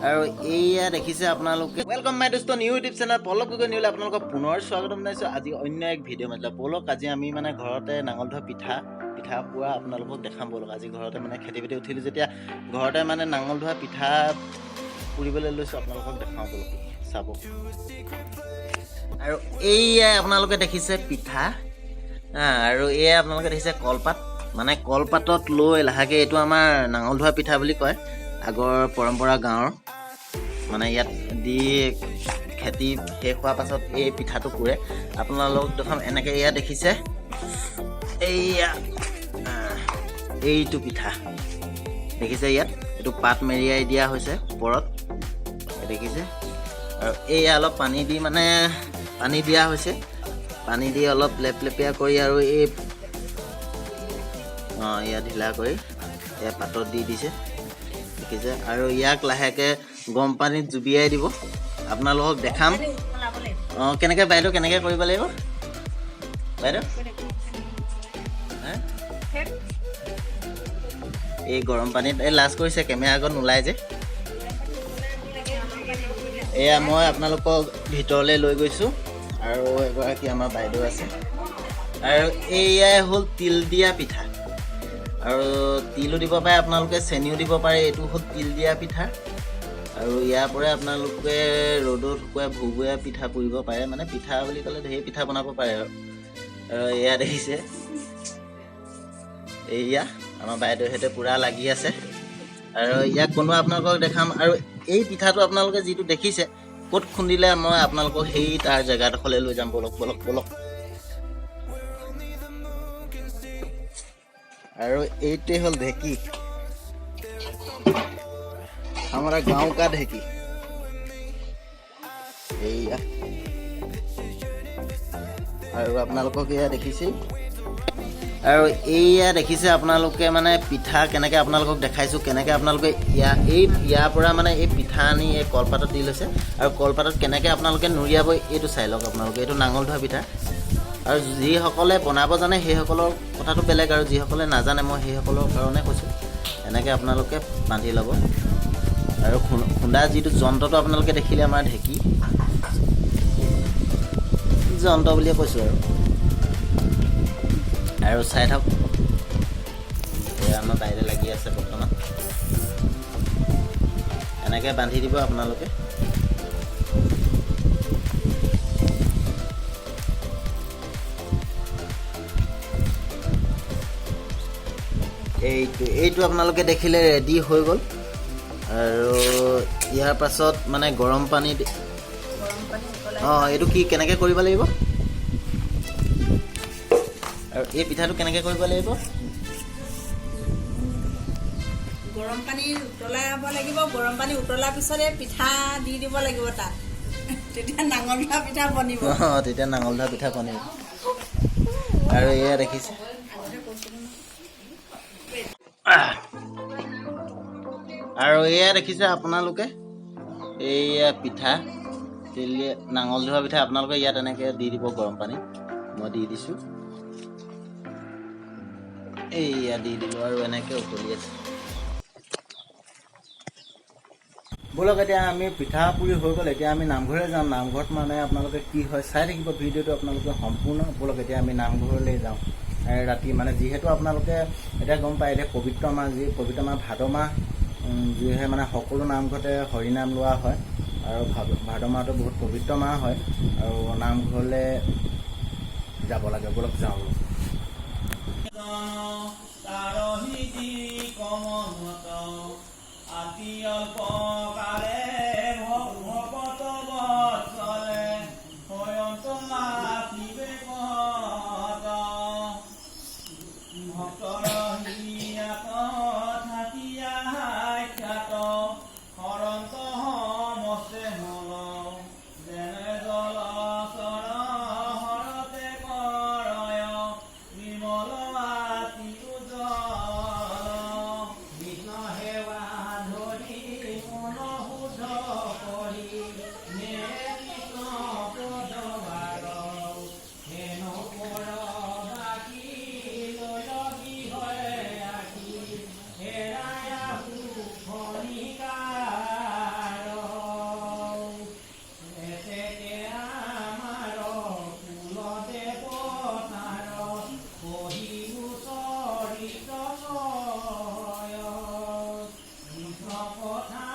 আৰু এইয়া দেখিছে আপোনালোকে ওয়েলকাম মাই দোস্ত নিউ ইউটিউব চেনেল পলক গগৈ নিউলে আপোনালোকক পুনৰ স্বাগতম জনাইছোঁ। আজি অন্য এক ভিডিঅ' মানে বলক আজি আমি মানে ঘৰতে নাঙল ধোৱা পিঠা পোৱা আপোনালোকক দেখাম। বলক আজি ঘৰতে মানে খেতি বাতি উঠিলোঁ যেতিয়া ঘৰতে মানে নাঙল ধোৱা পিঠা পুৰিবলৈ লৈছোঁ, আপোনালোকক দেখাওঁ বলক চাব। আৰু এইয়াই আপোনালোকে দেখিছে পিঠা আৰু এয়া আপোনালোকে দেখিছে কলপাত, মানে কলপাতত লৈ লাহেকৈ এইটো আমাৰ নাঙল ধোৱা পিঠা বুলি কয়। আগৰ পৰম্পৰা গাঁৱৰ মানে ইয়াত দি খেতি শেষ হোৱাৰ পাছত এই পিঠাটো পুৰে। আপোনালোক দেখোন এনেকৈ এয়া দেখিছে এইটো পিঠা দেখিছে, ইয়াত এইটো পাত মেৰিয়াই দিয়া হৈছে ওপৰত দেখিছে। আৰু এয়া অলপ পানী দি মানে পানী দিয়া হৈছে, পানী দি অলপ লেপলেপীয়া কৰি আৰু এই এয়া ঢিলা কৰি এয়া পাতত দি দিছে দেখিছে। আৰু ইয়াক লাহেকৈ গৰম পানীত জুবিয়াই দিব, আপোনালোকক দেখাম। কেনেকৈ বাইদেউ কেনেকৈ কৰিব লাগিব বাইদেউ? এই গৰম পানীত এই লাজ কৰিছে, কেমেৰা আগত নোলায় যে। এয়া মই আপোনালোকক ভিতৰলৈ লৈ গৈছোঁ আৰু এগৰাকী আমাৰ বাইদেউ আছে। আৰু এয়াই হ'ল তিল দিয়া পিঠা, আৰু তিলো দিব পাৰে আপোনালোকে, চেনিও দিব পাৰে। এইটো হ'ল তিল দিয়া পিঠা আৰু ইয়াৰ পৰাই আপোনালোকে ৰ'দত শুকুৱাই ভুগুৱাই পিঠা পুৰিব পাৰে। মানে পিঠা বুলি ক'লে ঢেৰ পিঠা বনাব পাৰে আৰু এয়া দেখিছে এয়া আমাৰ বাইদেউহঁতে পূৰা লাগি আছে আৰু ইয়াক বনোৱা আপোনালোকক দেখাম। আৰু এই পিঠাটো আপোনালোকে যিটো দেখিছে ক'ত খুন্দিলে মই আপোনালোকক সেই তাৰ জেগাডোখৰলৈ লৈ যাম। বলক বলক বলক। আৰু এইটোৱে হ'ল ঢেঁকী, আমাৰ গাঁও কা ঢেঁকী। এইয়া আৰু আপোনালোকক এয়া দেখিছে, আৰু এইয়া দেখিছে আপোনালোকে মানে পিঠা কেনেকৈ আপোনালোকক দেখাইছোঁ, কেনেকৈ আপোনালোকে ইয়াৰ পৰা মানে এই পিঠা আনি এই কলপাতত দি লৈছে। আৰু কলপাতত কেনেকৈ আপোনালোকে নুৰিয়াব এইটো চাই লওক আপোনালোকে। এইটো নাঙল ধোৱা পিঠা, আৰু যিসকলে বনাব জানে সেইসকলৰ কথাটো বেলেগ, আৰু যিসকলে নাজানে মই সেইসকলৰ কাৰণে কৈছোঁ। এনেকৈ আপোনালোকে বান্ধি ল'ব। আৰু খুন্দা যিটো যন্ত্ৰটো আপোনালোকে দেখিলে আমাৰ ঢেঁকী যন্ত্ৰ বুলিয়ে কৈছোঁ। আৰু চাই থাকক, এয়া আমাৰ বাইদেউ লাগি আছে বৰ্তমান। এনেকৈ বান্ধি দিব আপোনালোকে। এইটো আপোনালোকে দেখিলে ৰেডি হৈ গ'ল। আৰু ইয়াৰ পাছত মানে গৰম পানী এইটো কি কেনেকৈ কৰিব লাগিব, আৰু এই পিঠাটো কেনেকৈ কৰিব লাগিব? গৰম পানী উতলাব লাগিব। গৰম পানী উতলাৰ পিছতে পিঠা দি দিব লাগিব তাত, তেতিয়া নাঙল ধোৱা পিঠা বনিব। তেতিয়া নাঙল ধোৱা পিঠা বনিব। আৰু এয়া দেখিছে আৰু এয়া দেখিছে আপোনালোকে এইয়া পিঠা নাঙল ধোৱা পিঠা আপোনালোকে ইয়াত এনেকৈ দি দিব গৰম পানী। মই দি দিছোঁ, এইয়া দি দিলোঁ আৰু এনেকৈ উতলি আছে। ব'লক এতিয়া আমি পিঠা পুৰি হৈ গ'ল, এতিয়া আমি নামঘৰলৈ যাম। নামঘৰত মানে আপোনালোকে কি হয় চাই থাকিব ভিডিঅ'টো আপোনালোকে সম্পূৰ্ণ। ব'লক এতিয়া আমি নামঘৰলৈ যাওঁ ৰাতি, মানে যিহেতু আপোনালোকে এতিয়া গম পায় এতিয়া পবিত্ৰ মাহ, পবিত্ৰ মাহ ভাদ মাহ, যিহে মানে সকলো নামঘৰতে হৰিনাম লোৱা হয়। আৰু ভাদ মাহটো বহুত পবিত্ৰ মাহ হয়, আৰু নামঘৰলৈ যাব লাগে। ব'লক যাওঁ। পথাৰ